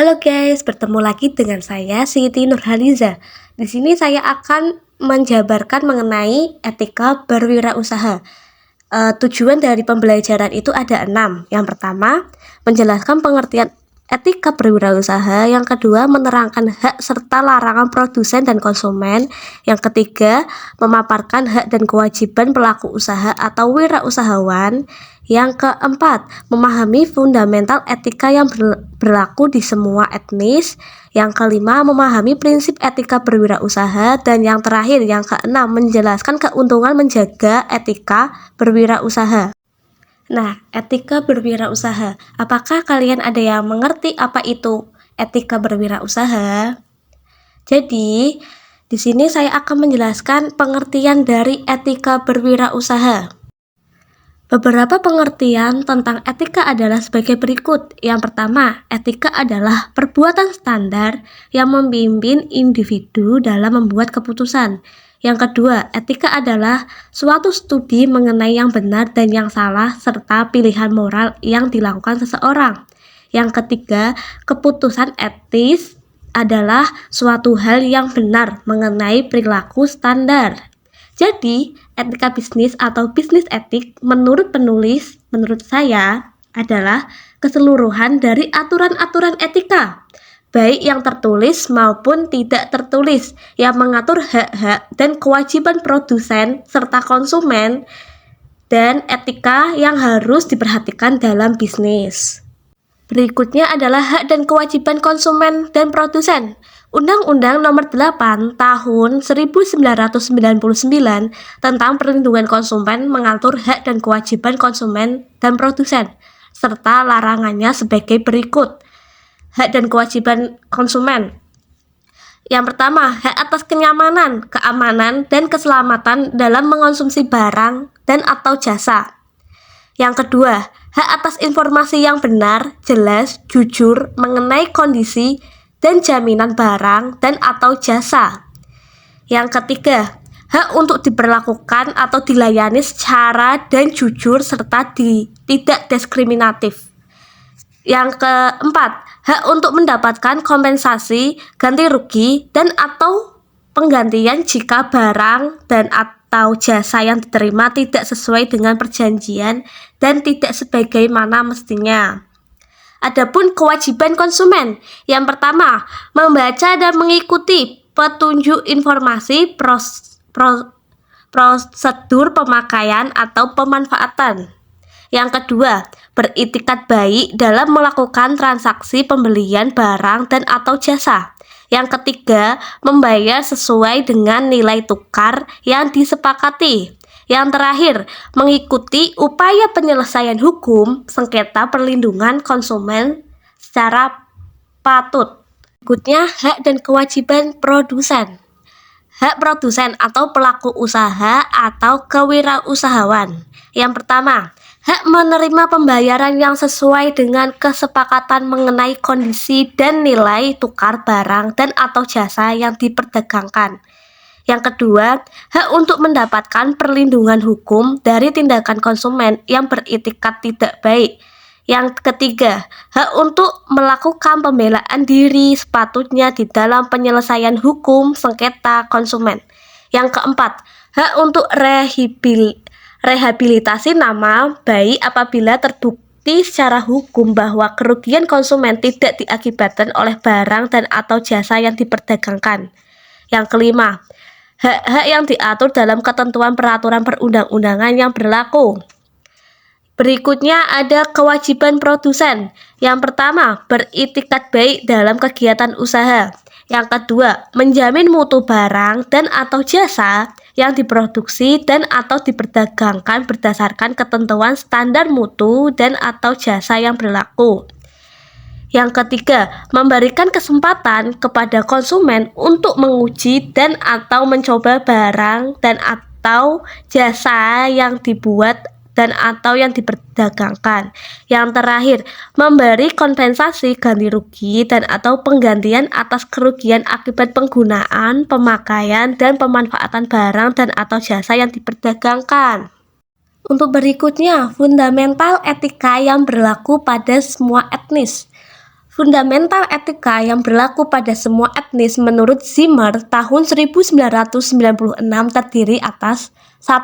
Halo guys, bertemu lagi dengan saya Siti Nurhaliza. Di sini saya akan menjabarkan mengenai etika berwirausaha. Tujuan dari pembelajaran itu ada 6. Yang pertama, menjelaskan pengertian etika berwirausaha. Yang kedua, menerangkan hak serta larangan produsen dan konsumen. Yang ketiga, memaparkan hak dan kewajiban pelaku usaha atau wirausahawan. Yang keempat, memahami fundamental etika yang berlaku di semua etnis. Yang kelima, memahami prinsip etika berwirausaha. Dan yang terakhir, yang keenam, menjelaskan keuntungan menjaga etika berwirausaha. Nah, etika berwirausaha. Apakah kalian ada yang mengerti apa itu etika berwirausaha? Jadi, di sini saya akan menjelaskan pengertian dari etika berwirausaha. Beberapa pengertian tentang etika adalah sebagai berikut. Yang pertama, etika adalah perbuatan standar yang membimbing individu dalam membuat keputusan. Yang kedua, etika adalah suatu studi mengenai yang benar dan yang salah serta pilihan moral yang dilakukan seseorang. Yang ketiga, keputusan etis adalah suatu hal yang benar mengenai perilaku standar. Jadi, etika bisnis atau bisnis etik menurut penulis, menurut saya, adalah keseluruhan dari aturan-aturan etika, baik yang tertulis maupun tidak tertulis, yang mengatur hak-hak dan kewajiban produsen serta konsumen, dan etika yang harus diperhatikan dalam bisnis. Berikutnya adalah hak dan kewajiban konsumen dan produsen. Undang-Undang Nomor 8 Tahun 1999 tentang perlindungan konsumen mengatur hak dan kewajiban konsumen dan produsen, serta larangannya sebagai berikut. Hak dan kewajiban konsumen. Yang pertama, hak atas kenyamanan, keamanan, dan keselamatan dalam mengonsumsi barang dan atau jasa. Yang kedua, hak atas informasi yang benar, jelas, jujur mengenai kondisi dan jaminan barang dan atau jasa. Yang ketiga, hak untuk diperlakukan atau dilayani secara dan jujur serta tidak diskriminatif. Yang keempat, hak untuk mendapatkan kompensasi, ganti rugi, dan atau penggantian jika barang dan atau jasa yang diterima tidak sesuai dengan perjanjian dan tidak sebagaimana mestinya. Adapun kewajiban konsumen, yang pertama, membaca dan mengikuti petunjuk informasi prosedur pemakaian atau pemanfaatan. Yang kedua, beritikat baik dalam melakukan transaksi pembelian barang dan atau jasa. Yang ketiga, membayar sesuai dengan nilai tukar yang disepakati. Yang terakhir, mengikuti upaya penyelesaian hukum sengketa perlindungan konsumen secara patut. Berikutnya, hak dan kewajiban produsen. Hak produsen atau pelaku usaha atau kewirausahawan. Yang pertama, hak menerima pembayaran yang sesuai dengan kesepakatan mengenai kondisi dan nilai tukar barang dan atau jasa yang diperdagangkan. Yang kedua, hak untuk mendapatkan perlindungan hukum dari tindakan konsumen yang beritikat tidak baik. Yang ketiga, hak untuk melakukan pembelaan diri sepatutnya di dalam penyelesaian hukum sengketa konsumen. Yang keempat, hak untuk rehabilitasi nama baik apabila terbukti secara hukum bahwa kerugian konsumen tidak diakibatkan oleh barang dan atau jasa yang diperdagangkan. Yang kelima, hak-hak yang diatur dalam ketentuan peraturan perundang-undangan yang berlaku. Berikutnya ada kewajiban produsen. Yang pertama, beritikat baik dalam kegiatan usaha. Yang kedua, menjamin mutu barang dan atau jasa yang diproduksi dan atau diperdagangkan berdasarkan ketentuan standar mutu dan atau jasa yang berlaku. Yang ketiga, memberikan kesempatan kepada konsumen untuk menguji dan atau mencoba barang dan atau jasa yang dibuat dan atau yang diperdagangkan. Yang terakhir, memberi kompensasi ganti rugi dan atau penggantian atas kerugian akibat penggunaan, pemakaian, dan pemanfaatan barang dan atau jasa yang diperdagangkan. Untuk berikutnya, fundamental etika yang berlaku pada semua etnis. Fundamental etika yang berlaku pada semua etnis menurut Zimmer tahun 1996 terdiri atas 1.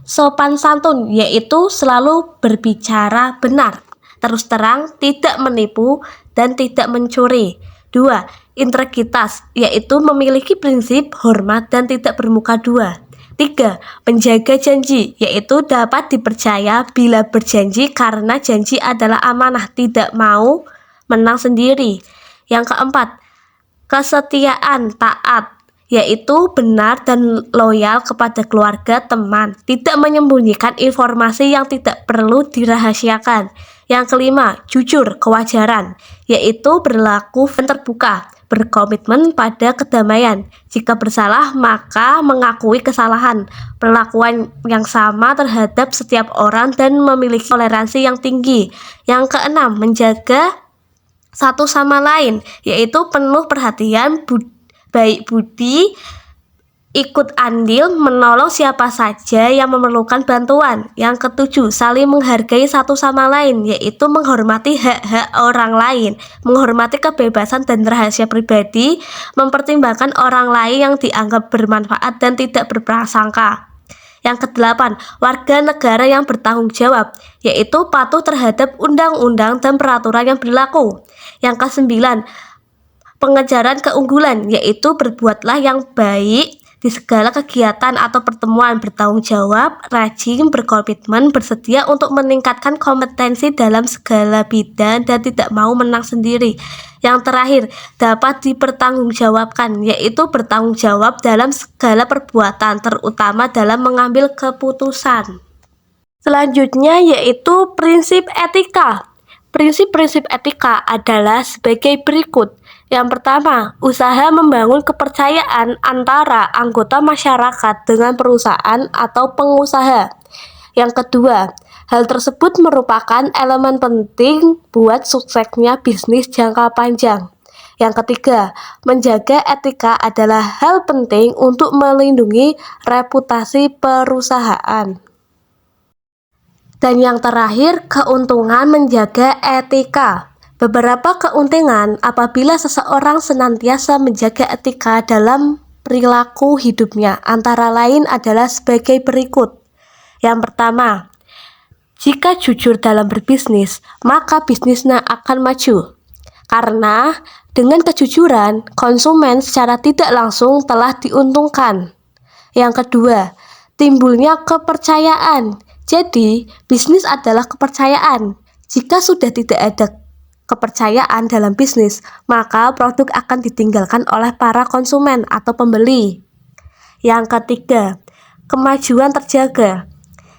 Sopan santun, yaitu selalu berbicara benar, terus terang, tidak menipu, dan tidak mencuri. 2. Integritas, yaitu memiliki prinsip hormat dan tidak bermuka dua. 3. Menjaga janji, yaitu dapat dipercaya bila berjanji karena janji adalah amanah, tidak mau menang sendiri. Yang keempat, kesetiaan taat, yaitu benar dan loyal kepada keluarga, teman, tidak menyembunyikan informasi yang tidak perlu dirahasiakan. Yang kelima, jujur, kewajaran, yaitu berlaku dan terbuka, berkomitmen pada kedamaian. Jika bersalah, maka mengakui kesalahan, perlakuan yang sama terhadap setiap orang dan memiliki toleransi yang tinggi. Yang keenam, menjaga satu sama lain, yaitu penuh perhatian, baik budi, ikut andil, menolong siapa saja yang memerlukan bantuan. Yang ketujuh, saling menghargai satu sama lain, yaitu menghormati hak-hak orang lain, menghormati kebebasan dan rahasia pribadi, mempertimbangkan orang lain yang dianggap bermanfaat dan tidak berprasangka. Yang kedelapan, warga negara yang bertanggung jawab, yaitu patuh terhadap undang-undang dan peraturan yang berlaku. Yang kesembilan, pengejaran keunggulan, yaitu berbuatlah yang baik di segala kegiatan atau pertemuan, bertanggung jawab, rajin, berkomitmen, bersedia untuk meningkatkan kompetensi dalam segala bidang dan tidak mau menang sendiri. Yang terakhir, dapat dipertanggungjawabkan, yaitu bertanggung jawab dalam segala perbuatan, terutama dalam mengambil keputusan. Selanjutnya yaitu prinsip etika. Prinsip-prinsip etika adalah sebagai berikut. Yang pertama, usaha membangun kepercayaan antara anggota masyarakat dengan perusahaan atau pengusaha. Yang kedua, hal tersebut merupakan elemen penting buat suksesnya bisnis jangka panjang. Yang ketiga, menjaga etika adalah hal penting untuk melindungi reputasi perusahaan. Dan yang terakhir, keuntungan menjaga etika. Beberapa keuntungan apabila seseorang senantiasa menjaga etika dalam perilaku hidupnya, antara lain adalah sebagai berikut. Yang pertama, jika jujur dalam berbisnis, maka bisnisnya akan maju. Karena dengan kejujuran, konsumen secara tidak langsung telah diuntungkan. Yang kedua, timbulnya kepercayaan. Jadi, bisnis adalah kepercayaan. Jika sudah tidak ada kepercayaan dalam bisnis, maka produk akan ditinggalkan oleh para konsumen atau pembeli. Yang ketiga, kemajuan terjaga.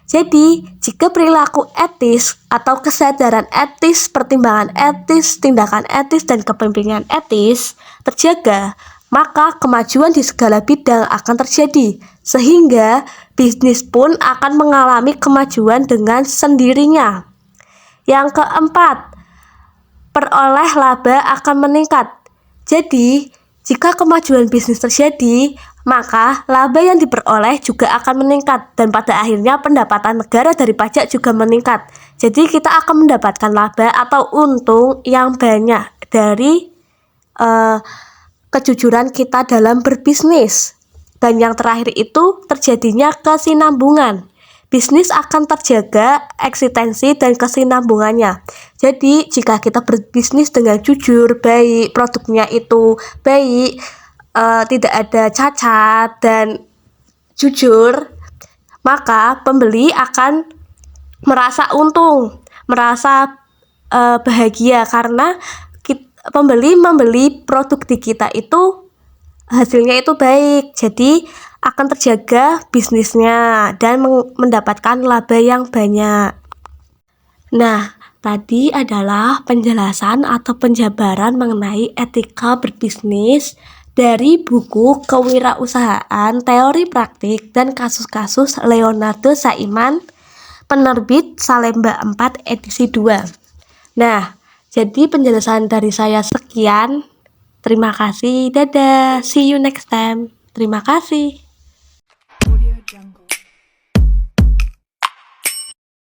Jadi, jika perilaku etis atau kesadaran etis, pertimbangan etis, tindakan etis, dan kepemimpinan etis terjaga, maka kemajuan di segala bidang akan terjadi, sehingga bisnis pun akan mengalami kemajuan dengan sendirinya. Yang keempat, peroleh laba akan meningkat. Jadi, jika kemajuan bisnis terjadi, maka laba yang diperoleh juga akan meningkat, dan pada akhirnya pendapatan negara dari pajak juga meningkat. Jadi, kita akan mendapatkan laba atau untung yang banyak dari kejujuran kita dalam berbisnis. Dan yang terakhir itu terjadinya kesinambungan. Bisnis akan terjaga eksistensi dan kesinambungannya. Jadi jika kita berbisnis dengan jujur, baik, produknya itu baik, tidak ada cacat dan jujur, maka pembeli akan merasa untung, merasa bahagia karena pembeli membeli produk di kita itu hasilnya itu baik, jadi akan terjaga bisnisnya dan mendapatkan laba yang banyak. Nah, tadi adalah penjelasan atau penjabaran mengenai etika berbisnis dari buku Kewirausahaan, Teori Praktik dan Kasus-kasus Leonardo Saiman, penerbit Salemba 4 edisi 2. Nah, jadi penjelasan dari saya sekian. Terima kasih. Dadah. See you next time. Terima kasih.